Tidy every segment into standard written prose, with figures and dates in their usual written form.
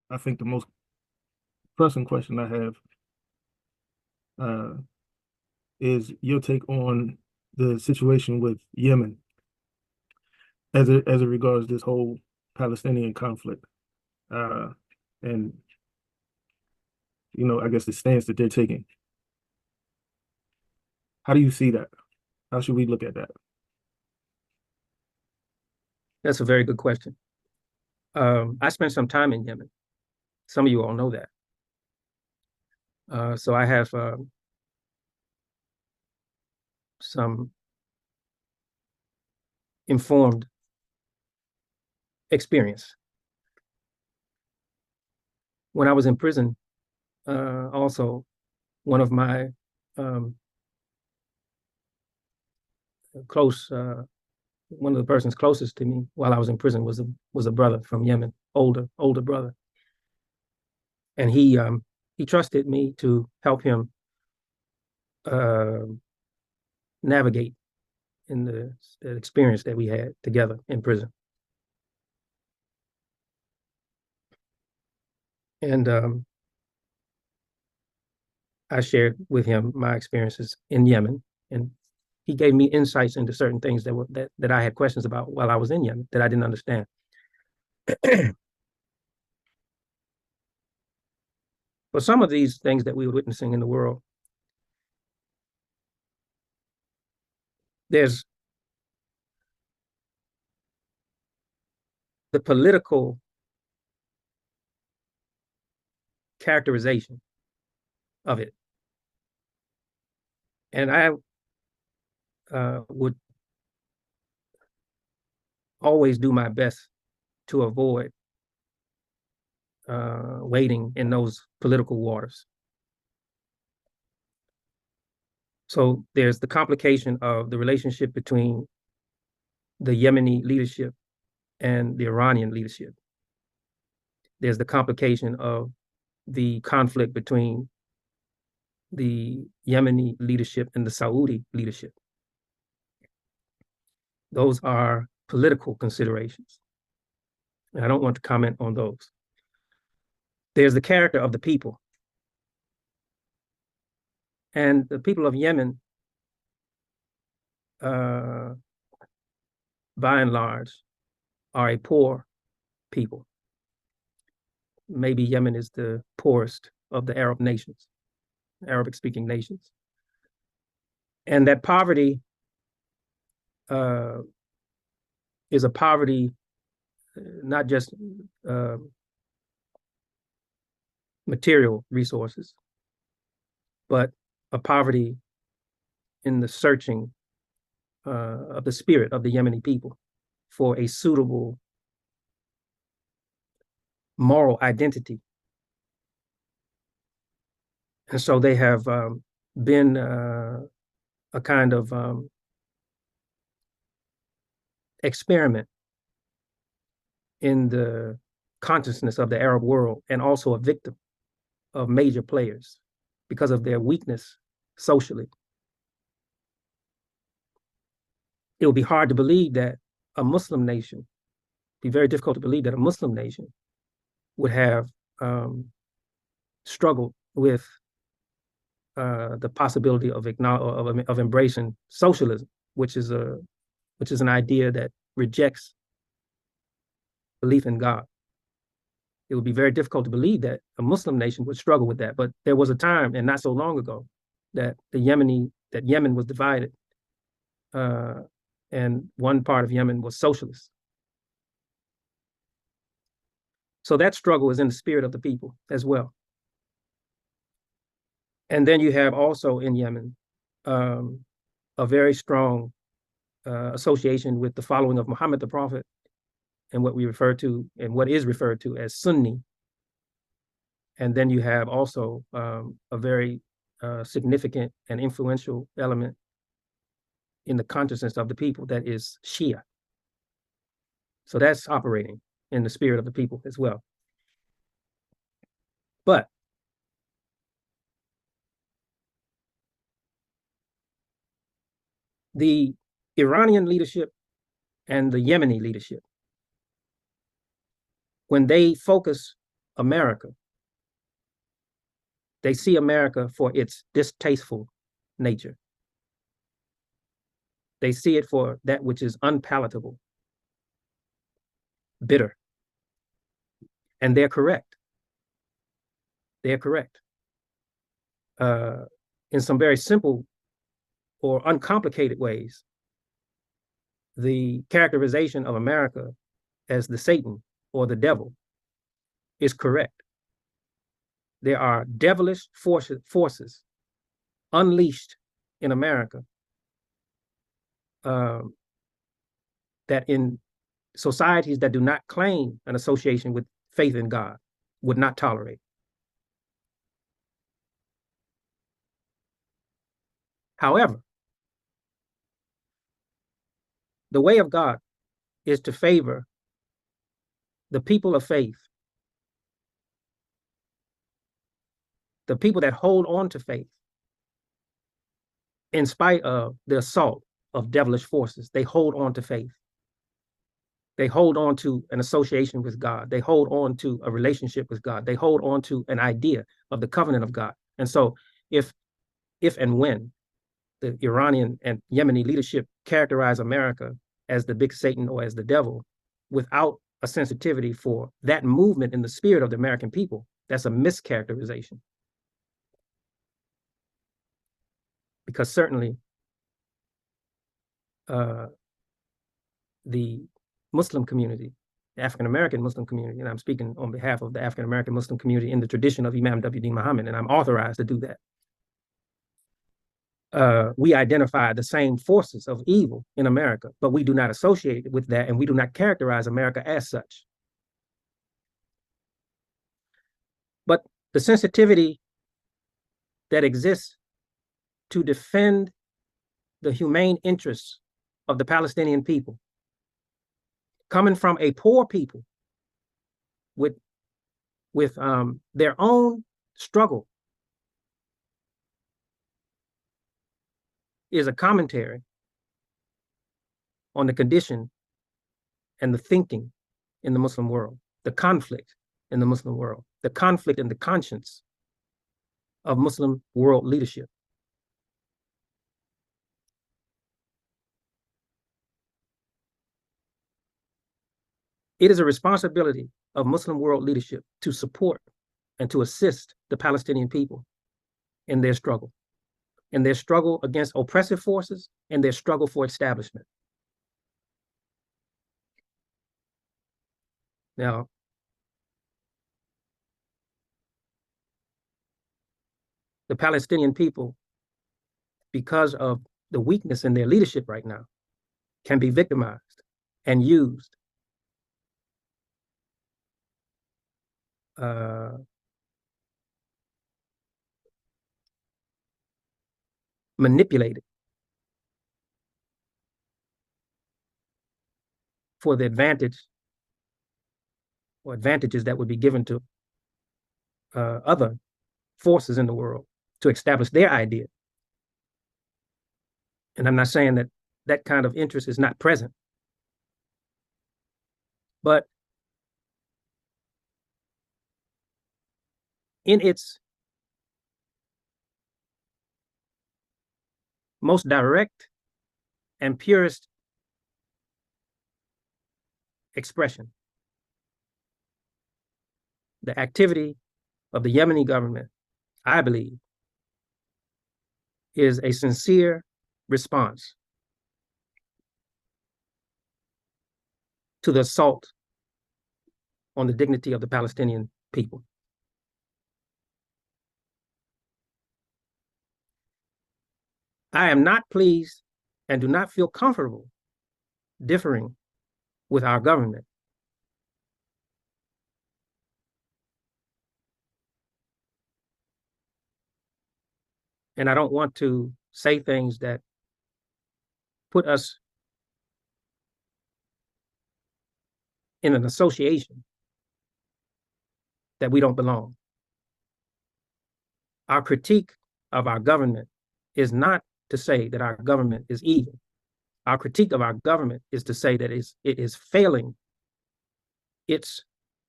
I think the most pressing question I have uh, is your take on the situation with Yemen as it regards this whole Palestinian conflict, uh, and I guess the stance that they're taking. How do you see that? How should we look at that? That's a very good question. I spent some time in Yemen. Some of you all know that. So I have some informed experience. When I was in prison, also, one of my um, close, one of the persons closest to me while I was in prison was a brother from Yemen, older brother, and he trusted me to help him uh, navigate in the experience that we had together in prison. And I shared with him my experiences in Yemen, and he gave me insights into certain things that I had questions about while I was in Yemen that I didn't understand. But some of these things that we were witnessing in the world, there's the political characterization of it, and I would always do my best to avoid wading in those political waters. So there's the complication of the relationship between the Yemeni leadership and the Iranian leadership. There's the complication of the conflict between the Yemeni leadership and the Saudi leadership. Those are political considerations, and I don't want to comment on those. There's the character of the people. And the people of Yemen, by and large, are a poor people. Maybe Yemen is the poorest of the Arab nations, Arabic-speaking nations. And that poverty uh, is a poverty not just material resources, but a poverty in the searching of the spirit of the Yemeni people for a suitable moral identity. And so they have been a kind of experiment in the consciousness of the Arab world, and also a victim of major players because of their weakness socially. It would be hard to believe that a Muslim nation, it'd be very difficult to believe that a Muslim nation would have struggled with the possibility of embracing socialism, which is an idea that rejects belief in God. It would be very difficult to believe that a Muslim nation would struggle with that. But there was a time, and not so long ago, that Yemen was divided, and one part of Yemen was socialist. So that struggle is in the spirit of the people as well. And then you have also in Yemen a very strong association with the following of Muhammad the Prophet, and what is referred to as Sunni. And then you have also a very significant and influential element in the consciousness of the people that is Shia. So that's operating in the spirit of the people as well. But the Iranian leadership and the Yemeni leadership, when they focus America. They see America for its distasteful nature. They see it for that which is unpalatable, bitter. And they're correct. They're correct. In some very simple or uncomplicated ways, the characterization of America as the Satan or the devil is correct. There are devilish forces unleashed in America that in societies that do not claim an association with faith in God would not tolerate. However, the way of God is to favor the people of faith, the people that hold on to faith in spite of the assault of devilish forces. They hold on to faith. They hold on to an association with God. They hold on to a relationship with God. They hold on to an idea of the covenant of God. And so if and when the Iranian and Yemeni leadership characterize America as the big Satan or as the devil without a sensitivity for that movement in the spirit of the American people, that's a mischaracterization. Because certainly the Muslim community, the African-American Muslim community, and I'm speaking on behalf of the African-American Muslim community in the tradition of Imam Deen Mohammed, and I'm authorized to do that. We identify the same forces of evil in America, but we do not associate it with that, and we do not characterize America as such. But the sensitivity that exists to defend the humane interests of the Palestinian people, coming from a poor people with their own struggle, is a commentary on the condition and the thinking in the Muslim world, the conflict in the Muslim world, the conflict in the conscience of Muslim world leadership. It is a responsibility of Muslim world leadership to support and to assist the Palestinian people in their struggle against oppressive forces, and their struggle for establishment. Now, the Palestinian people, because of the weakness in their leadership right now, can be victimized and used manipulated for the advantage or advantages that would be given to other forces in the world to establish their idea. And I'm not saying that that kind of interest is not present, but in its most direct and purest expression, the activity of the Yemeni government, I believe, is a sincere response to the assault on the dignity of the Palestinian people. I am not pleased and do not feel comfortable differing with our government. And I don't want to say things that put us in an association that we don't belong. Our critique of our government is not to say that our government is evil. Our critique of our government is to say that it is failing its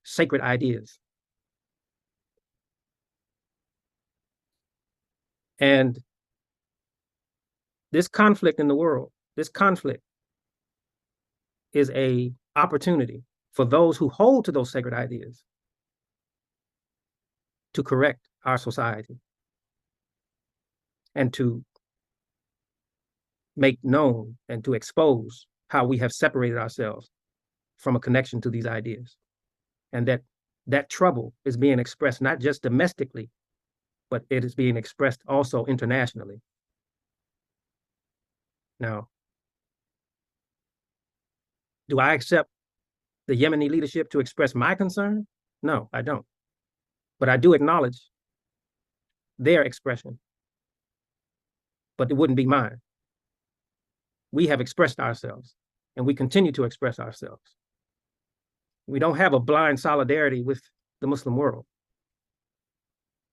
sacred ideas. And this conflict in the world, this conflict is a opportunity for those who hold to those sacred ideas to correct our society and to make known and to expose how we have separated ourselves from a connection to these ideas. And that trouble is being expressed not just domestically, but it is being expressed also internationally. Now, do I accept the Yemeni leadership to express my concern? No, I don't. But I do acknowledge their expression, but it wouldn't be mine. We have expressed ourselves, and we continue to express ourselves. We don't have a blind solidarity with the Muslim world.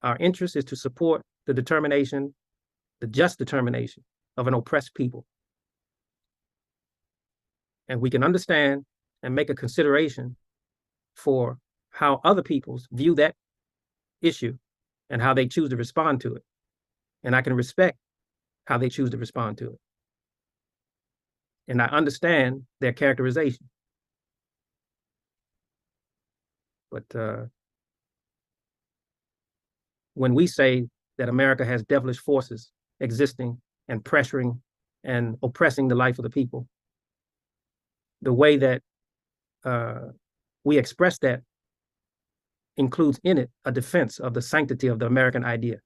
Our interest is to support the determination, the just determination of an oppressed people. And we can understand and make a consideration for how other peoples view that issue and how they choose to respond to it. And I can respect how they choose to respond to it. And I understand their characterization. But when we say that America has devilish forces existing and pressuring and oppressing the life of the people, the way that we express that includes in it a defense of the sanctity of the American idea.